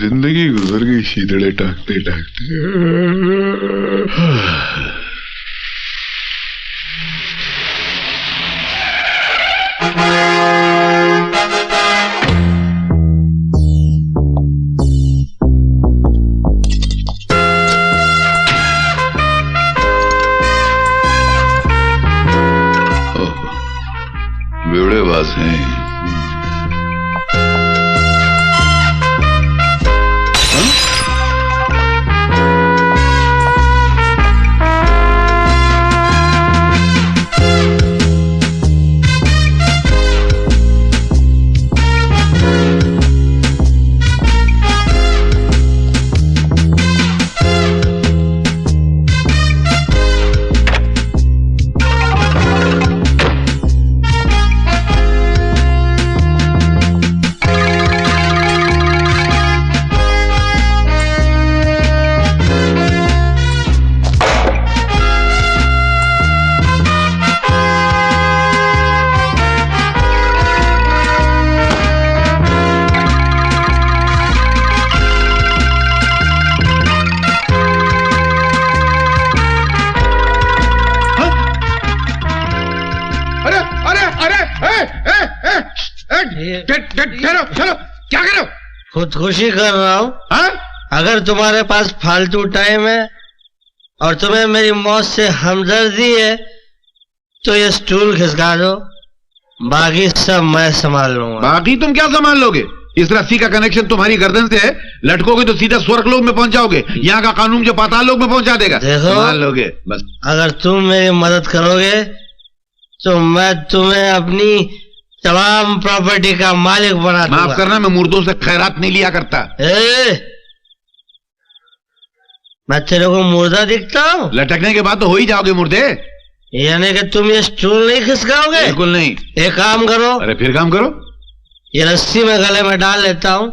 जिंदगी गुजर गई शीतड़े टाकते टाकते। बेवड़ेबाज हैं। चलो क्या कर रहे हो? खुदकुशी कर रहा हूँ। अगर तुम्हारे पास फालतू टाइम है और तुम्हें मेरी मौत से हमदर्दी है तो ये स्टूल खिसका दो, बाकी सब मैं संभाल लूंगा। बाकी तुम क्या संभाल लोगे? इस रस्सी का कनेक्शन तुम्हारी गर्दन से है, लटकोगे तो सीधा स्वर्गलोक में पहुंच जाओगे। यहाँ का कानून जो पाताल लोक में पहुंचा देगा। देखो, संभाल लोगे बस। अगर तुम मेरी मदद करोगे तो मैं तुम्हें अपनी तमाम प्रॉपर्टी का मालिक बना दूंगा। माफ करना, मैं मुर्दों से खैरात नहीं लिया करता। मैं तेरे को मुर्दा दिखता हूँ? लटकने के बाद तो हो ही जाओगे मुर्दे। यानी कि तुम ये स्टूल नहीं खिसकाओगे? बिल्कुल नहीं। एक काम करो। अरे फिर काम करो। ये रस्सी में गले में डाल लेता हूँ,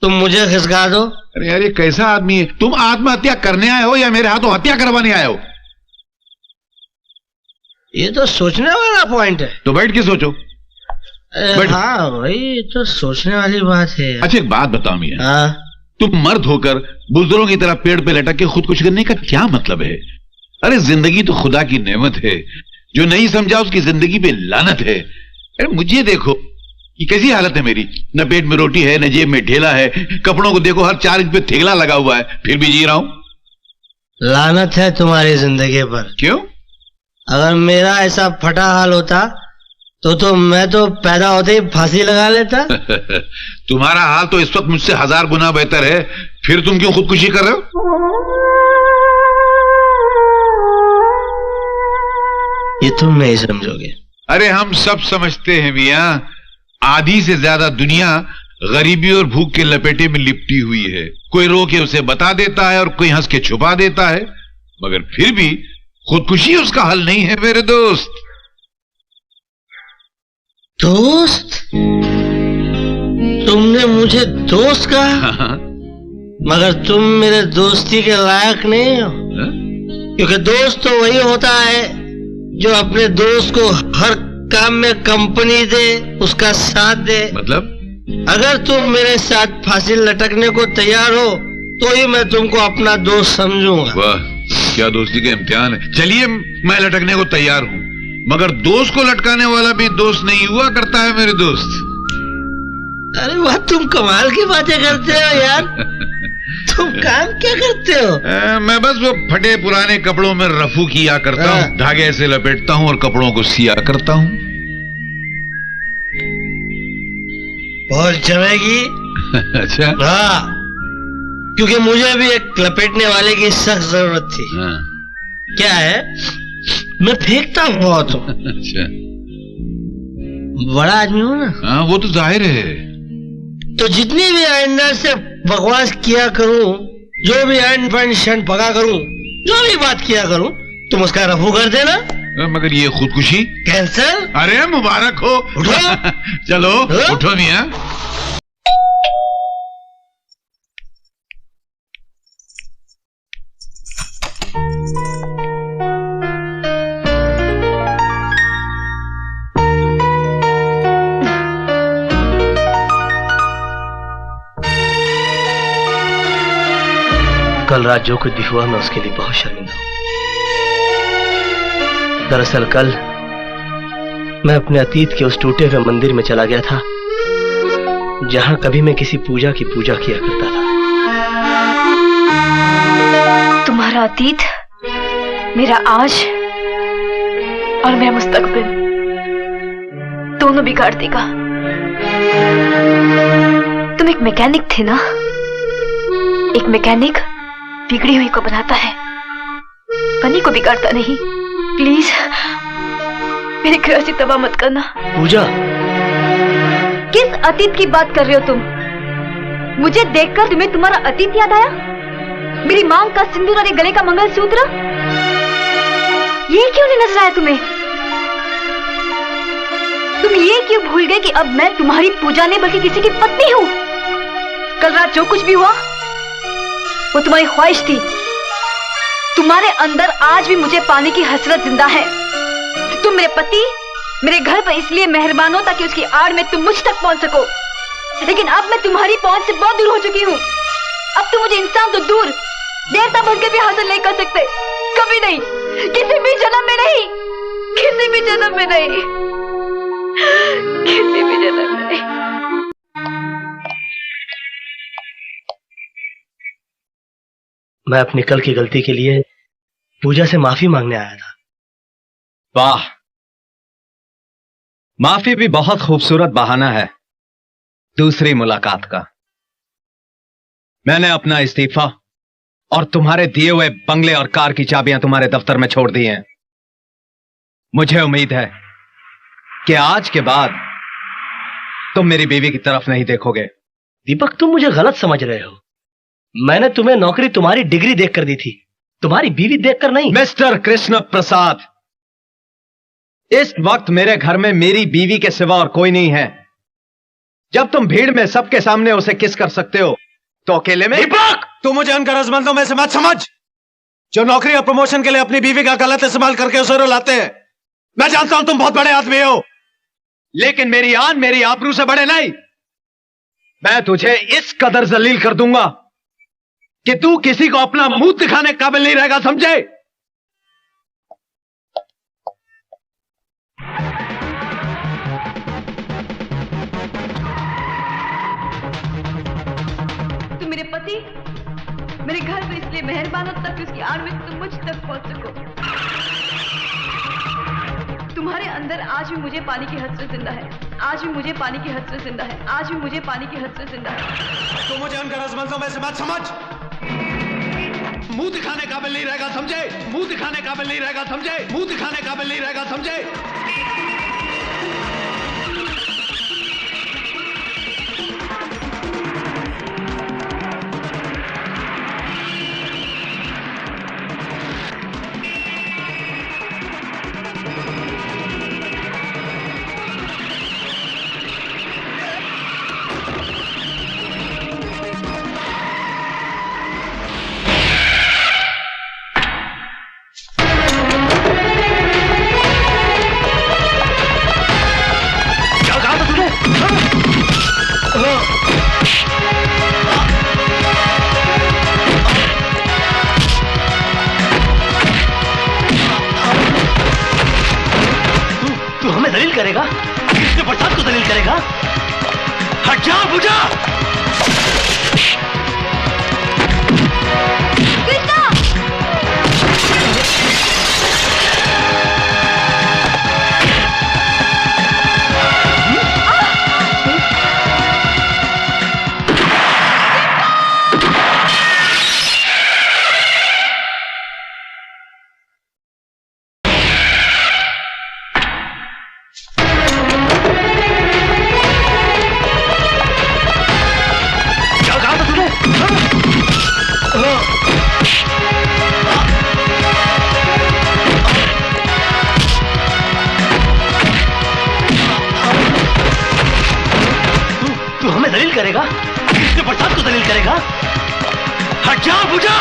तुम मुझे खिसका दो। अरे यार, ये कैसा आदमी है? तुम आत्महत्या करने आए हो या मेरे हाथों हत्या करवाने आए हो? ये तो सोचने वाला पॉइंट है। तो बैठ के सोचो। हाँ भाई, तो सोचने वाली बात है। अच्छा एक बात बताओ मियां, हाँ? तुम मर्द होकर बुजुर्गों की तरह पेड़ पे लटक के खुदकुशी करने का क्या मतलब है? अरे जिंदगी तो खुदा की नेमत है, जो नहीं समझा उसकी जिंदगी पे लानत है। अरे मुझे देखो, ये कैसी हालत है मेरी। न पेट में रोटी है, न जेब में ढेला है, कपड़ों को देखो हर 4 इंच पे थेगला लगा हुआ है, फिर भी जी रहा हूं। लानत है तुम्हारी जिंदगी पर। क्यों? अगर मेरा ऐसा फटा हाल होता तो मैं तो पैदा होते ही फांसी लगा लेता। तुम्हारा हाल तो इस वक्त मुझसे 1000 गुना बेहतर है, फिर तुम क्यों खुदकुशी कर रहे हो? ये तुम नहीं समझोगे। अरे हम सब समझते हैं मियां, आधी से ज्यादा दुनिया गरीबी और भूख के लपेटे में लिपटी हुई है। कोई रो के उसे बता देता है और कोई हंस के छुपा देता है, मगर फिर भी खुदकुशी उसका हल नहीं है मेरे दोस्त। दोस्त? तुमने मुझे दोस्त कहा? मगर तुम मेरे दोस्ती के लायक नहीं हो। क्योंकि दोस्त तो वही होता है जो अपने दोस्त को हर काम में कंपनी दे, उसका साथ दे। मतलब? अगर तुम मेरे साथ फांसी लटकने को तैयार हो तो ही मैं तुमको अपना दोस्त समझूंगा। वाह, क्या दोस्ती का इम्तिहान है। चलिए, मैं लटकने को तैयार हूँ, मगर दोस्त को लटकाने वाला भी दोस्त नहीं हुआ करता है मेरे दोस्त। अरे वाह, तुम कमाल की बातें करते हो यार। तुम काम क्या करते हो? मैं बस वो फटे पुराने कपड़ों में रफू किया करता हूँ, धागे से लपेटता हूँ और कपड़ों को सिया करता हूँ। बहुत जमेगी। अच्छा। हाँ, क्योंकि मुझे भी एक लपेटने वाले की सख्त जरूरत थी। हाँ। क्या है, मैं फेंकता हूँ बहुत। अच्छा, बड़ा आदमी हूँ ना। हाँ, वो तो जाहिर है। तो जितनी भी आइंदा से बकवास किया करूं, जो भी एंड फंड शंड पका करूं, जो भी बात किया करूं, तुम उसका रफू कर देना। मगर ये खुदकुशी कैंसर? अरे मुबारक हो। उठो। चलो उठो मियां। कल रात जो कुछ भी हुआ मैं उसके लिए बहुत शर्मिंदा हूं। दरअसल कल मैं अपने अतीत के उस टूटे हुए मंदिर में चला गया था जहां कभी मैं किसी पूजा की पूजा किया करता था। तुम्हारा अतीत, मेरा आज और मेरा मुस्तकबिल दोनों बिगाड़ देगा। तुम एक मैकेनिक थे ना? एक मैकेनिक बिगड़ी हुई को बनाता है, बनी को बिगाड़ता नहीं। प्लीज मेरे घर से तबाह मत करना। पूजा, किस अतीत की बात कर रहे हो तुम? मुझे देखकर तुम्हें तुम्हारा अतीत याद आया? मेरी मांग का सिंदूर और गले का मंगलसूत्र, ये क्यों नहीं नजर आया तुम्हें? तुम ये क्यों भूल गए कि अब मैं तुम्हारी पूजा नहीं बल्कि किसी की पत्नी हूँ? कल रात जो कुछ भी हुआ वो तुम्हारी ख्वाहिश थी। तुम्हारे अंदर आज भी मुझे पाने की हसरत जिंदा है। तुम मेरे पति, मेरे घर पर इसलिए मेहरबान हो ताकि उसकी आड़ में तुम मुझ तक पहुंच सको, लेकिन अब मैं तुम्हारी पहुंच से बहुत दूर हो चुकी हूँ। अब तुम मुझे इंसान तो दूर, देवता बनकर भी हासिल नहीं कर सकते। कभी नहीं, किसी भी जन्म में नहीं, किसी भी जन्म में नहीं, किसी भी जन्म में नहीं। मैं अपनी कल की गलती के लिए पूजा से माफी मांगने आया था। वाह, माफी भी बहुत खूबसूरत बहाना है दूसरी मुलाकात का। मैंने अपना इस्तीफा और तुम्हारे दिए हुए बंगले और कार की चाबियां तुम्हारे दफ्तर में छोड़ दी हैं। मुझे उम्मीद है कि आज के बाद तुम मेरी बीवी की तरफ नहीं देखोगे। दीपक, तुम मुझे गलत समझ रहे हो। मैंने तुम्हें नौकरी तुम्हारी डिग्री देखकर दी थी, तुम्हारी बीवी देखकर नहीं। मिस्टर कृष्ण प्रसाद, इस वक्त मेरे घर में मेरी बीवी के सिवा और कोई नहीं है। जब तुम भीड़ में सबके सामने उसे किस कर सकते हो तो अकेले में। दीपक, तू मुझे उन गरजमंदों में से मत समझ जो नौकरी और प्रमोशन के लिए अपनी बीवी का गलत इस्तेमाल करके उसे रुलाते हैं। मैं जानता हूं तुम बहुत बड़े आदमी हो, लेकिन मेरी आन मेरी आबरू से बड़े नहीं। मैं तुझे इस कदर जलील कर दूंगा कि तू किसी को अपना मुंह दिखाने के काबिल नहीं रहेगा, समझे? तुम मेरे पति, मेरे घर पर इसलिए मेहरबान हो ताकि उसकी आड़ में तुम मुझ तक पहुंच सको। तुम्हारे अंदर आज भी मुझे पानी की हसरत जिंदा है, आज भी मुझे पानी की हसरत जिंदा है, आज भी मुझे पानी की हसरत जिंदा है। तू मुझे उन गरजमंदों में से मत समझ। मुंह दिखाने काबिल नहीं रहेगा, समझे? मुंह दिखाने काबिल नहीं रहेगा, समझे? मुंह दिखाने काबिल नहीं रहेगा, समझे? तू हमें दलील करेगा? कृष्ण प्रसाद को दलील करेगा? हट जा पूजा। तू हमें दलील करेगा? कृष्ण प्रसाद को दलील करेगा? हट जा पूजा।